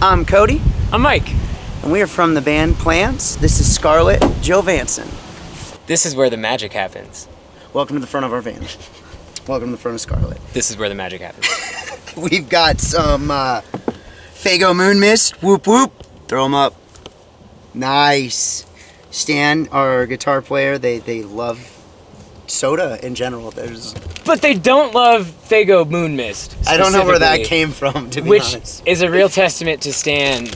I'm Cody, I'm Mike. and we are from the band Plants. This is Scarlett Johansson. This is where the magic happens. Welcome to the front of our van. Welcome to the front of Scarlett. This is where the magic happens. We've got some Faygo Moon Mist. Whoop whoop. Throw them up. Nice. Stan, our guitar player, they love soda in general. But they don't love Faygo Moon Mist. I don't know where that came from, to be honest. Which is a real testament to Stan,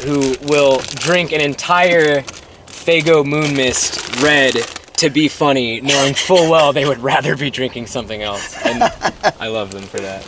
who will drink an entire Faygo Moon Mist red to be funny, knowing full well they would rather be drinking something else. And I love them for that.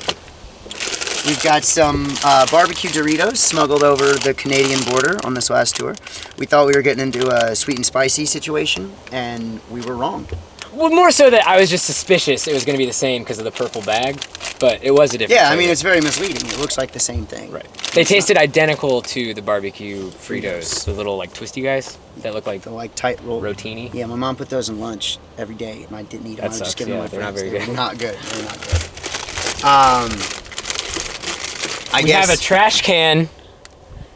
We've got some barbecue Doritos smuggled over the Canadian border on this last tour. We thought we were getting into a sweet and spicy situation, and we were wrong. Well, more so that I was just suspicious it was going to be the same because of the purple bag, but it was a different Yeah, I flavor. mean, it's very misleading. It looks like the same thing. Right. They tasted identical to the barbecue Fritos, the little like twisty guys that look like The like tight roll. rotini. Yeah, my mom put those in lunch every day, and I didn't eat them. That I was just sucks, giving them yeah, to my they're not friends. very They're good. not good. They're not good. I We guess have a trash can,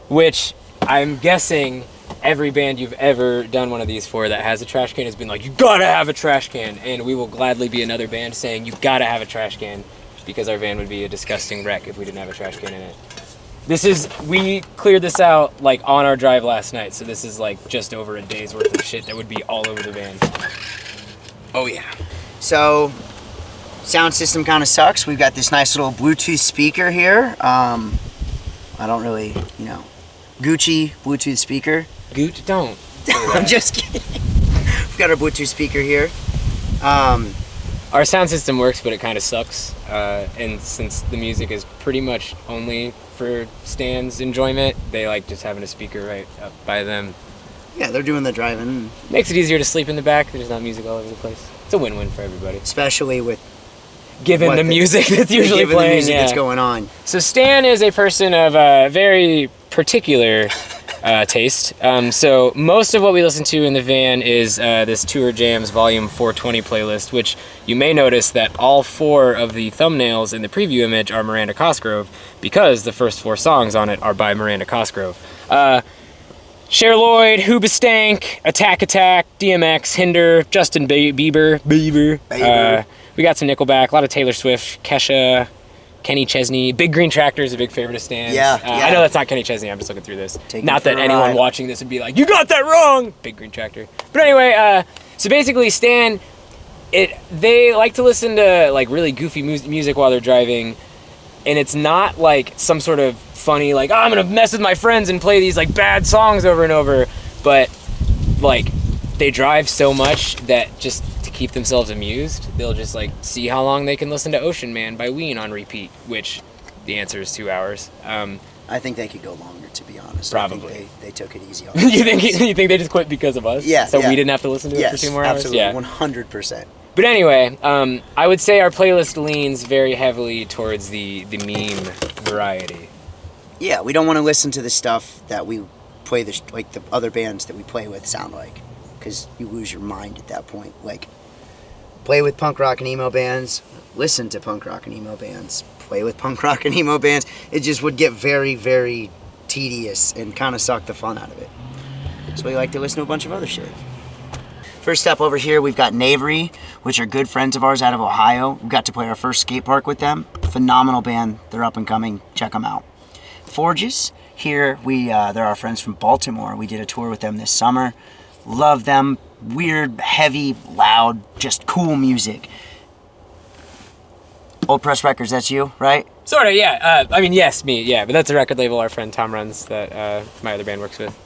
which I'm guessing every band you've ever done one of these for that has a trash can has been like, you gotta have a trash can, and we will gladly be another band saying you gotta have a trash can, because our van would be a disgusting wreck if we didn't have a trash can in it. We cleared this out like on our drive last night, so this is like just over a day's worth of shit that would be all over the van. Oh yeah. So, sound system kind of sucks. We've got this nice little Bluetooth speaker here. I don't really, Gucci Bluetooth speaker. Goot, don't. I'm just kidding. We've got our Bluetooth speaker here. Our sound system works, but it kind of sucks. And since the music is pretty much only for Stan's enjoyment, they like just having a speaker right up by them. Yeah, they're doing the driving, Makes it easier to sleep in the back. There's not music all over the place. It's a win-win for everybody. especially with Given the music that's usually given playing, the music yeah. that's going on. So Stan is a person of very particular taste. So most of what we listen to in the van is this Tour Jams Volume 420 playlist, which you may notice that all 4 of the thumbnails in the preview image are Miranda Cosgrove, because the first 4 songs on it are by Miranda Cosgrove. Cher Lloyd, Hoobastank, Attack Attack, DMX, Hinder, Justin Bieber. We got some Nickelback, a lot of Taylor Swift, Kesha, Kenny Chesney. Big Green Tractor is a big favorite of Stan's. Yeah. I know that's not Kenny Chesney, I'm just looking through this. Take Not me for that a anyone ride. watching this would be like, you got that wrong! Big Green Tractor. But anyway, so basically Stan, they like to listen to like really goofy music while they're driving, and it's not like some sort of funny, like, oh, I'm gonna mess with my friends and play these like bad songs over and over, but like they drive so much that just to keep themselves amused, they'll just like see how long they can listen to Ocean Man by Ween on repeat, which the answer is 2 hours. I think they could go longer, to be honest. Probably. I think they took it easy on you think they just quit because of us? Yeah, So yeah. we didn't have to listen to it for 2 more hours? Absolutely, Yeah. 100%. But anyway, I would say our playlist leans very heavily towards the meme variety. Yeah, we don't want to listen to the stuff that we play, like the other bands that we play with sound like, because you lose your mind at that point. Like, play with punk rock and emo bands, listen to punk rock and emo bands, play with punk rock and emo bands. It just would get very, very tedious and kind of suck the fun out of it. So we like to listen to a bunch of other shit. First up over here, we've got Knavery, which are good friends of ours out of Ohio. We got to play our first skate park with them. Phenomenal band. They're up and coming. Check them out. Forges, here they're our friends from Baltimore. We did a tour with them this summer. Love them. Weird, heavy, loud, just cool music. Old Press Records, that's you, right? Sort of, yeah. Yes, me, yeah. But that's a record label our friend Tom runs that my other band works with.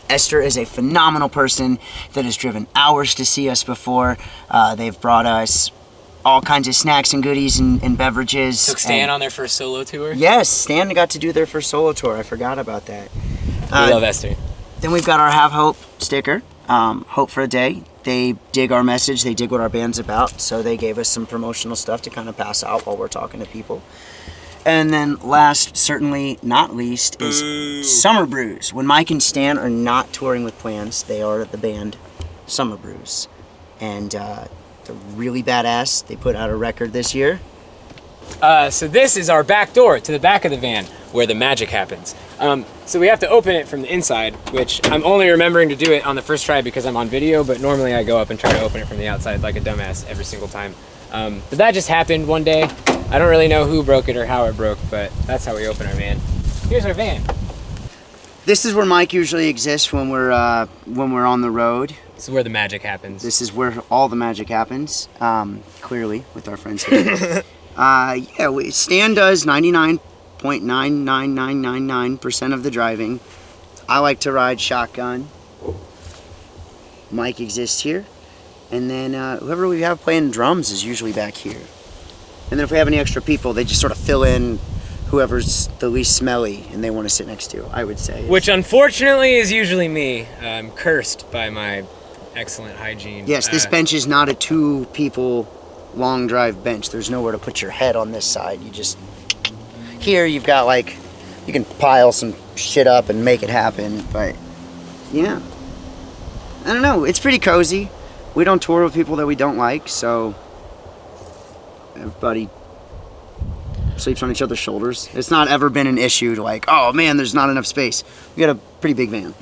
Esther is a phenomenal person that has driven hours to see us before. They've brought us all kinds of snacks and goodies and beverages. Took Stan on their first solo tour. Yes, Stan got to do their first solo tour. I forgot about that. We love Esther. Then we've got our Have Hope sticker, Hope for a Day. They dig our message, they dig what our band's about, so they gave us some promotional stuff to kind of pass out while we're talking to people. And then last, certainly not least, is Summer Brews. When Mike and Stan are not touring with Plans, they are the band Summer Brews. And they're really badass. They put out a record this year. So this is our back door to the back of the van where the magic happens. So we have to open it from the inside, which I'm only remembering to do it on the first try because I'm on video, but normally I go up and try to open it from the outside like a dumbass every single time. But that just happened one day. I don't really know who broke it or how it broke, but that's how we open our van. Here's our van. This is where Mike usually exists when we're on the road. This is where the magic happens. This is where all the magic happens, clearly, with our friends here. Stan does 99.99999% of the driving. I like to ride shotgun. Mike exists here. And then whoever we have playing drums is usually back here. And then if we have any extra people, they just sort of fill in whoever's the least smelly and they want to sit next to, I would say. Which unfortunately is usually me. I'm cursed by my excellent hygiene. Yes, this bench is not a 2 people long drive bench. There's nowhere to put your head on this side. You just, here you've got like, you can pile some shit up and make it happen, but yeah. I don't know, it's pretty cozy. We don't tour with people that we don't like, so everybody sleeps on each other's shoulders. It's not ever been an issue to like, oh man, there's not enough space. We got a pretty big van.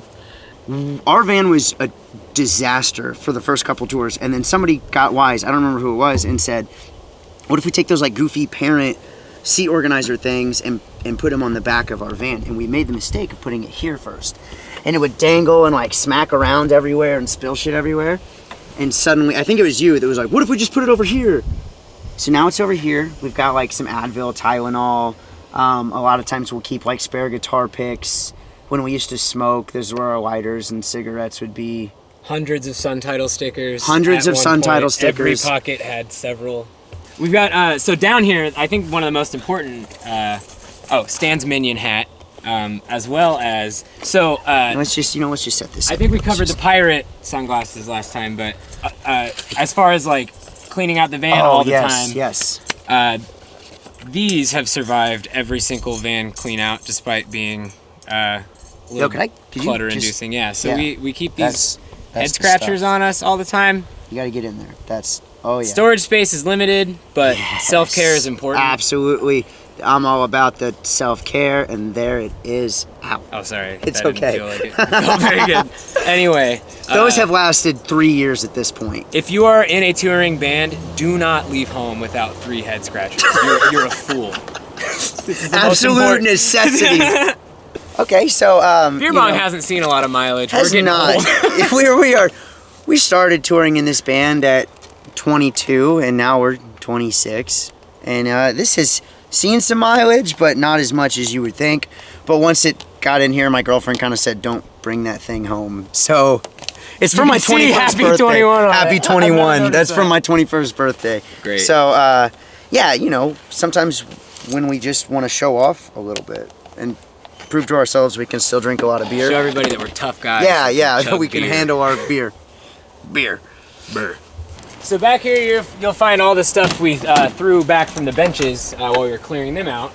Our van was a disaster for the first couple tours, and then somebody got wise, I don't remember who it was, and said, what if we take those like goofy parent seat organizer things and put them on the back of our van? And we made the mistake of putting it here first. And it would dangle and like smack around everywhere and spill shit everywhere. And suddenly, I think it was you that was like, what if we just put it over here? So now it's over here. We've got like some Advil, Tylenol. A lot of times we'll keep like spare guitar picks. When we used to smoke, this is where our lighters and cigarettes would be. Hundreds of Sun Title stickers. Hundreds of Sun Title stickers. Every pocket had several. We've got, so down here, I think one of the most important, Stan's Minion hat, as well as, so. Let's just set this up. I think we covered the pirate sunglasses last time, but as far as like cleaning out the van all the time. Yes. These have survived every single van clean out, despite being a little clutter inducing. Yeah, so we keep these head scratchers on us all the time. You gotta get in there. Storage space is limited, but self-care is important. Absolutely. I'm all about the self-care, and there it is. Ow. Oh, sorry. It's that okay. Didn't feel like it. It felt very good. Anyway. Those have lasted 3 years at this point. If you are in a touring band, do not leave home without 3 head scratchers. You're a fool. This is the absolute necessity. Okay, so Beer Bong hasn't seen a lot of mileage. Has We're not. old. We started touring in this band at 22, and now we're 26. And this has seen some mileage, but not as much as you would think. But once it got in here, my girlfriend kind of said, "Don't bring that thing home." So it's for my 21st birthday. 21 Happy 21. That's from my 21st birthday. Great. So sometimes when we just want to show off a little bit and prove to ourselves we can still drink a lot of beer. Show everybody that we're tough guys. Yeah, that we can handle our beer. Beer. So back here, you'll find all the stuff we threw back from the benches while we were clearing them out.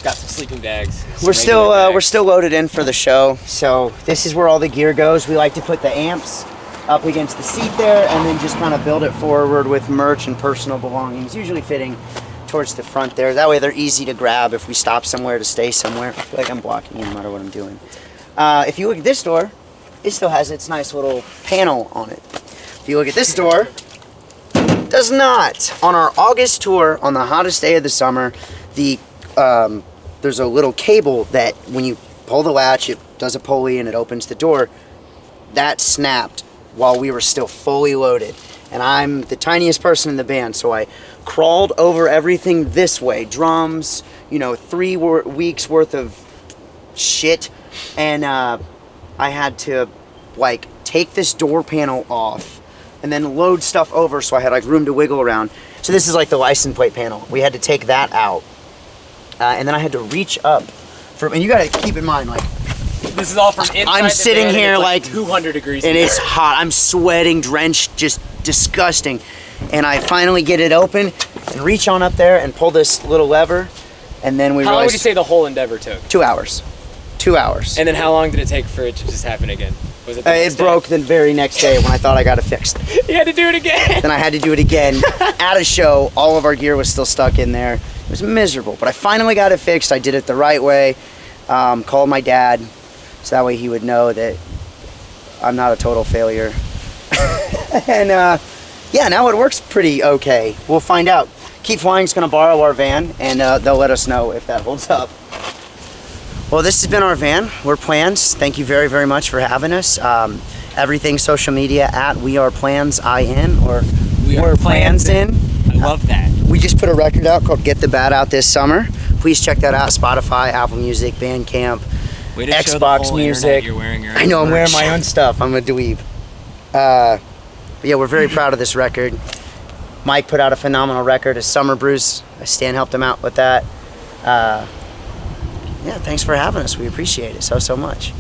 Got some sleeping bags. We're still loaded in for the show. So this is where all the gear goes. We like to put the amps up against the seat there, and then just kind of build it forward with merch and personal belongings, usually fitting towards the front there. That way they're easy to grab if we stop somewhere to stay somewhere. I feel like I'm blocking you no matter what I'm doing. If you look at this door, it still has its nice little panel on it. If you look at this door, it does not. On our August tour, on the hottest day of the summer, there's a little cable that when you pull the latch, it does a pulley and it opens the door. That snapped while we were still fully loaded. And I'm the tiniest person in the band, so I crawled over everything this way. Drums, 3 weeks worth of shit. And I had to take this door panel off and then load stuff over, so I had room to wiggle around. So this is the license plate panel. We had to take that out. And then I had to reach up and you gotta keep in mind, this is all from inside. I'm sitting here 200 degrees. And it's hot. I'm sweating, drenched, just disgusting. And I finally get it open and reach on up there and pull this little lever. And then How long would you say the whole endeavor took? 2 hours. 2 hours. And then how long did it take for it to just happen again? Was it it broke the very next day when I thought I got it fixed. You had to do it again. Then I had to do it again. At a show, all of our gear was still stuck in there. It was miserable, but I finally got it fixed. I did it the right way. Called my dad, so that way he would know that I'm not a total failure. And yeah, now it works pretty okay. We'll find out. Keep Flying's gonna borrow our van, and they'll let us know if that holds up. Well, this has been our van. We're Plans. Thank you very, very much for having us. Everything social media at We Are Plans IN or We're Plans In. I love that. We just put a record out called Get the Bat Out this summer. Please check that out. Spotify, Apple Music, Bandcamp, Way to show the Xbox whole Music. internet you're wearing your own I know, I'm wearing merch. my own stuff. I'm a dweeb. But yeah, we're very proud of this record. Mike put out a phenomenal record, a Summer Brews. Stan helped him out with that. Yeah, thanks for having us. We appreciate it so much.